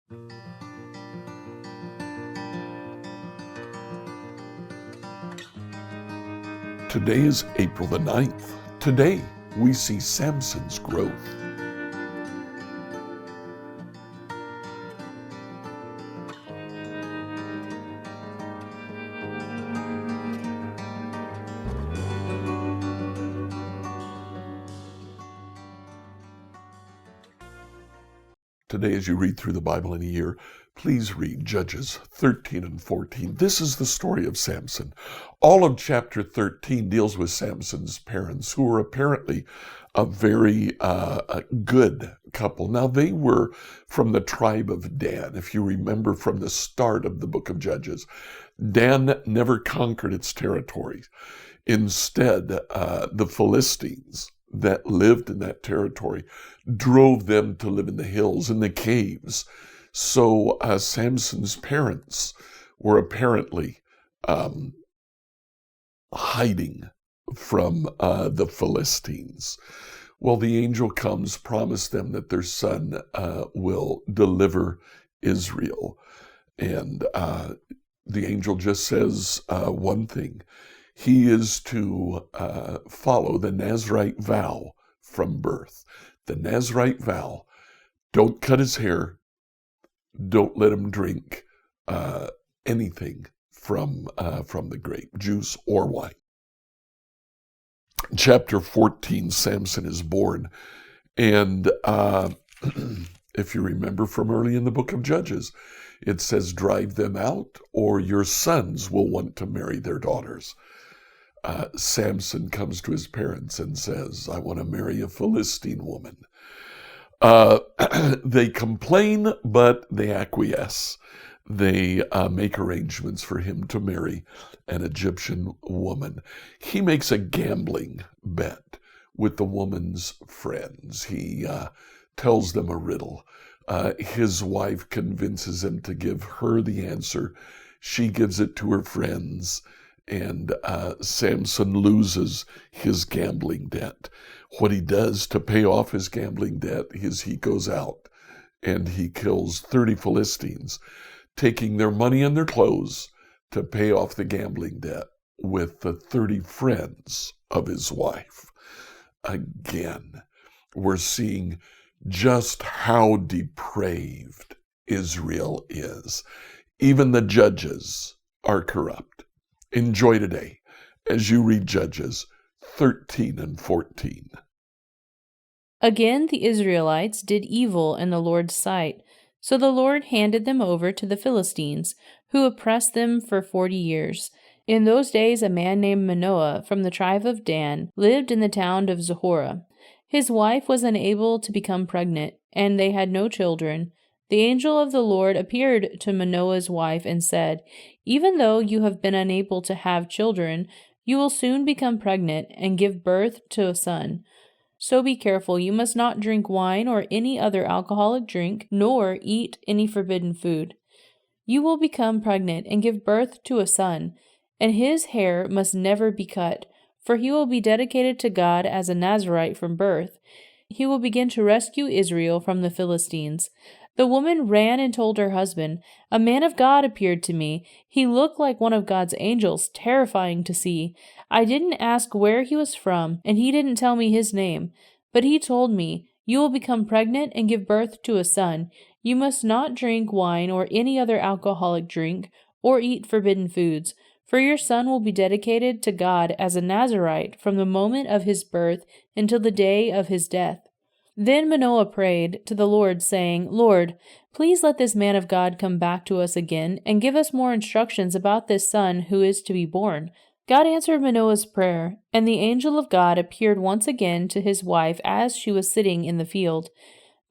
Today is April the 9th. Today we see Samson's growth. Today, as you read through the Bible in a year, please read Judges 13 and 14. This is the story of Samson. All of chapter 13 deals with Samson's parents, who were apparently a very good couple. Now, they were from the tribe of Dan. If you remember from the start of the book of Judges, Dan never conquered its territories. Instead, the Philistines that lived in that territory drove them to live in the hills, in the caves. So Samson's parents were apparently hiding from the Philistines. Well, the angel comes, promised them that their son will deliver Israel. And the angel just says one thing. He is to follow the Nazirite vow from birth. The Nazirite vow: don't cut his hair, don't let him drink anything from the grape, juice or wine. Chapter 14, Samson is born. And if you remember from early in the book of Judges, it says, drive them out or your sons will want to marry their daughters. Samson comes to his parents and says, I want to marry a Philistine woman. They complain, but they acquiesce. They make arrangements for him to marry an Egyptian woman. He makes a gambling bet with the woman's friends. He tells them a riddle. His wife convinces him to give her the answer. She gives it to her friends. And Samson loses his gambling debt. What he does to pay off his gambling debt is he goes out and he kills 30 Philistines, taking their money and their clothes to pay off the gambling debt with the 30 friends of his wife. Again, we're seeing just how depraved Israel is. Even the judges are corrupt. Enjoy today as you read Judges 13 and 14. Again, the Israelites did evil in the Lord's sight. So the Lord handed them over to the Philistines, who oppressed them for 40 years. In those days, a man named Manoah from the tribe of Dan lived in the town of Zahorah. His wife was unable to become pregnant, and they had no children. The angel of the Lord appeared to Manoah's wife and said, even though you have been unable to have children, you will soon become pregnant and give birth to a son. So be careful, you must not drink wine or any other alcoholic drink, nor eat any forbidden food. You will become pregnant and give birth to a son, and his hair must never be cut, for he will be dedicated to God as a Nazirite from birth. He will begin to rescue Israel from the Philistines. The woman ran and told her husband, a man of God appeared to me. He looked like one of God's angels, terrifying to see. I didn't ask where he was from, and he didn't tell me his name. But he told me, you will become pregnant and give birth to a son. You must not drink wine or any other alcoholic drink, or eat forbidden foods, for your son will be dedicated to God as a Nazirite from the moment of his birth until the day of his death. Then Manoah prayed to the Lord, saying, Lord, please let this man of God come back to us again and give us more instructions about this son who is to be born. God answered Manoah's prayer, and the angel of God appeared once again to his wife as she was sitting in the field.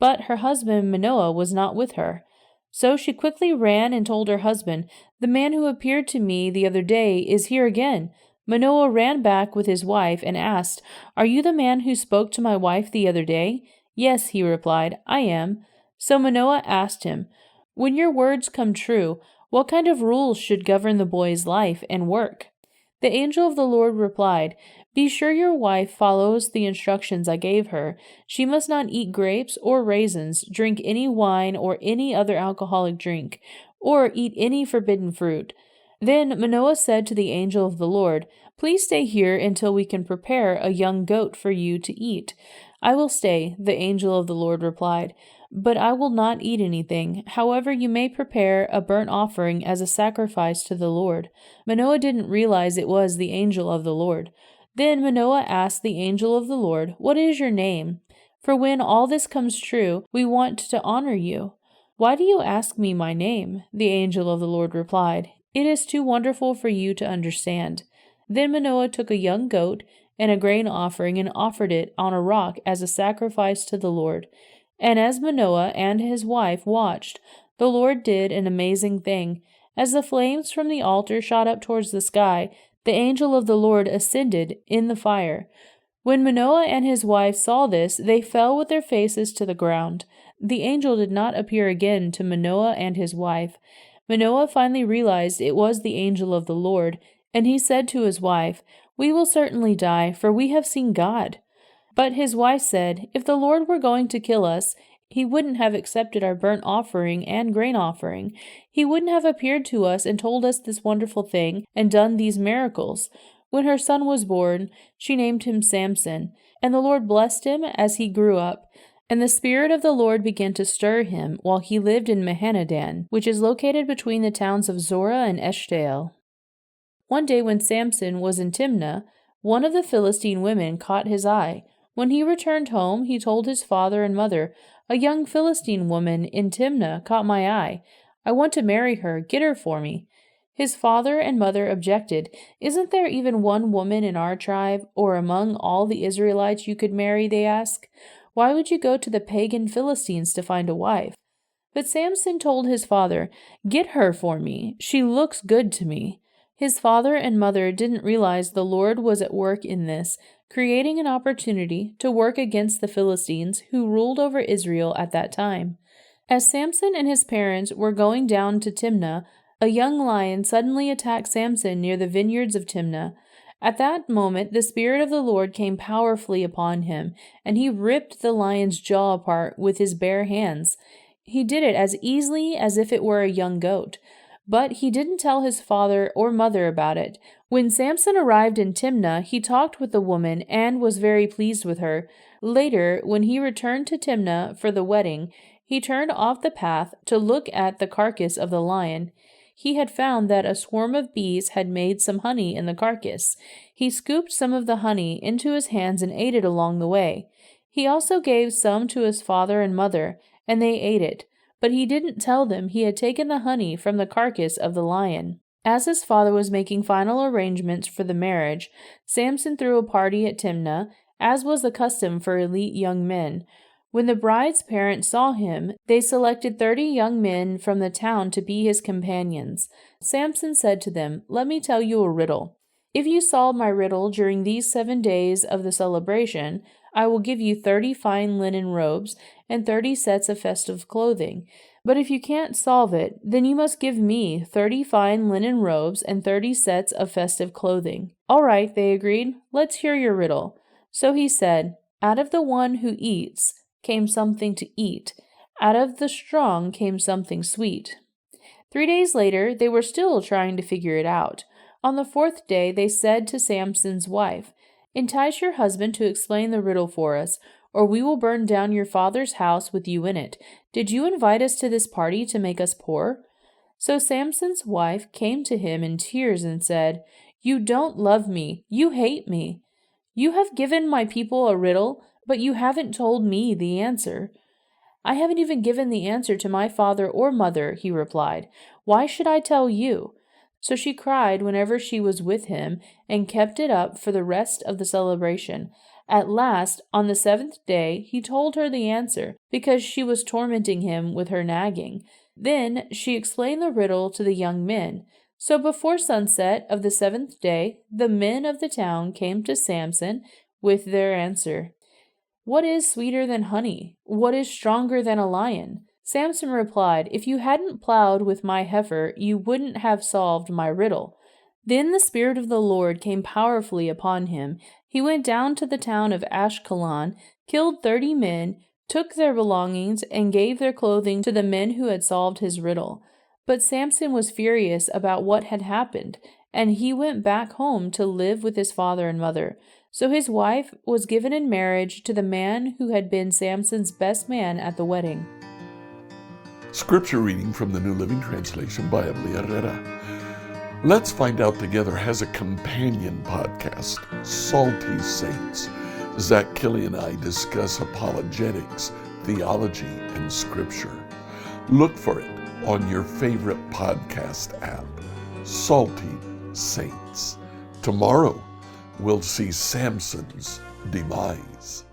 But her husband Manoah was not with her. So she quickly ran and told her husband, the man who appeared to me the other day is here again. Manoah ran back with his wife and asked, Are you the man who spoke to my wife the other day? Yes, he replied, I am. So Manoah asked him, When your words come true, what kind of rules should govern the boy's life and work? The angel of the Lord replied, Be sure your wife follows the instructions I gave her. She must not eat grapes or raisins, drink any wine or any other alcoholic drink, or eat any forbidden fruit." Then Manoah said to the angel of the Lord, "Please stay here until we can prepare a young goat for you to eat." "I will stay," the angel of the Lord replied, "but I will not eat anything. However, you may prepare a burnt offering as a sacrifice to the Lord." Manoah didn't realize it was the angel of the Lord. Then Manoah asked the angel of the Lord, "What is your name? For when all this comes true, we want to honor you." "Why do you ask me my name?" the angel of the Lord replied. "It is too wonderful for you to understand." Then Manoah took a young goat and a grain offering and offered it on a rock as a sacrifice to the Lord. And as Manoah and his wife watched, the Lord did an amazing thing. As the flames from the altar shot up towards the sky, the angel of the Lord ascended in the fire. When Manoah and his wife saw this, they fell with their faces to the ground. The angel did not appear again to Manoah and his wife. Manoah finally realized it was the angel of the Lord, and he said to his wife, "We will certainly die, for we have seen God." But his wife said, "If the Lord were going to kill us, he wouldn't have accepted our burnt offering and grain offering. He wouldn't have appeared to us and told us this wonderful thing and done these miracles." When her son was born, she named him Samson, and the Lord blessed him as he grew up. And the Spirit of the Lord began to stir him while he lived in Mahanadan, which is located between the towns of Zorah and Eshtaol. One day when Samson was in Timnah, one of the Philistine women caught his eye. When he returned home, he told his father and mother, "A young Philistine woman in Timnah caught my eye. I want to marry her. Get her for me." His father and mother objected. "Isn't there even one woman in our tribe, or among all the Israelites you could marry?" they asked. "Why would you go to the pagan Philistines to find a wife?" But Samson told his father, "Get her for me. She looks good to me." His father and mother didn't realize the Lord was at work in this, creating an opportunity to work against the Philistines who ruled over Israel at that time. As Samson and his parents were going down to Timnah, a young lion suddenly attacked Samson near the vineyards of Timnah. At that moment, the Spirit of the Lord came powerfully upon him, and he ripped the lion's jaw apart with his bare hands. He did it as easily as if it were a young goat. But he didn't tell his father or mother about it. When Samson arrived in Timnah, he talked with the woman and was very pleased with her. Later, when he returned to Timnah for the wedding, he turned off the path to look at the carcass of the lion. He had found that a swarm of bees had made some honey in the carcass. He scooped some of the honey into his hands and ate it along the way. He also gave some to his father and mother, and they ate it. But he didn't tell them he had taken the honey from the carcass of the lion. As his father was making final arrangements for the marriage, Samson threw a party at Timnah, as was the custom for elite young men. When the bride's parents saw him, they selected 30 young men from the town to be his companions. Samson said to them, "Let me tell you a riddle. If you solve my riddle during these 7 days of the celebration, I will give you 30 fine linen robes and 30 sets of festive clothing. But if you can't solve it, then you must give me 30 fine linen robes and 30 sets of festive clothing." "All right," they agreed. "Let's hear your riddle." So he said, "Out of the one who eats came something to eat. Out of the strong came something sweet." 3 days later, they were still trying to figure it out. On the 4th day, they said to Samson's wife, "Entice your husband to explain the riddle for us, or we will burn down your father's house with you in it. Did you invite us to this party to make us poor?" So Samson's wife came to him in tears and said, "You don't love me. You hate me. You have given my people a riddle, but you haven't told me the answer." "I haven't even given the answer to my father or mother," he replied. "Why should I tell you?" So she cried whenever she was with him and kept it up for the rest of the celebration. At last, on the 7th day, he told her the answer, because she was tormenting him with her nagging. Then she explained the riddle to the young men. So before sunset of the 7th day, the men of the town came to Samson with their answer. "What is sweeter than honey? What is stronger than a lion?" Samson replied, "If you hadn't plowed with my heifer, you wouldn't have solved my riddle." Then the Spirit of the Lord came powerfully upon him. He went down to the town of Ashkelon, killed 30 men, took their belongings, and gave their clothing to the men who had solved his riddle. But Samson was furious about what had happened, and he went back home to live with his father and mother. So his wife was given in marriage to the man who had been Samson's best man at the wedding. Scripture reading from the New Living Translation by Emily Herrera. Let's Find Out Together has a companion podcast, Salty Saints. Zach Kelly and I discuss apologetics, theology, and scripture. Look for it on your favorite podcast app, Salty Saints. Tomorrow, we'll see Samson's demise.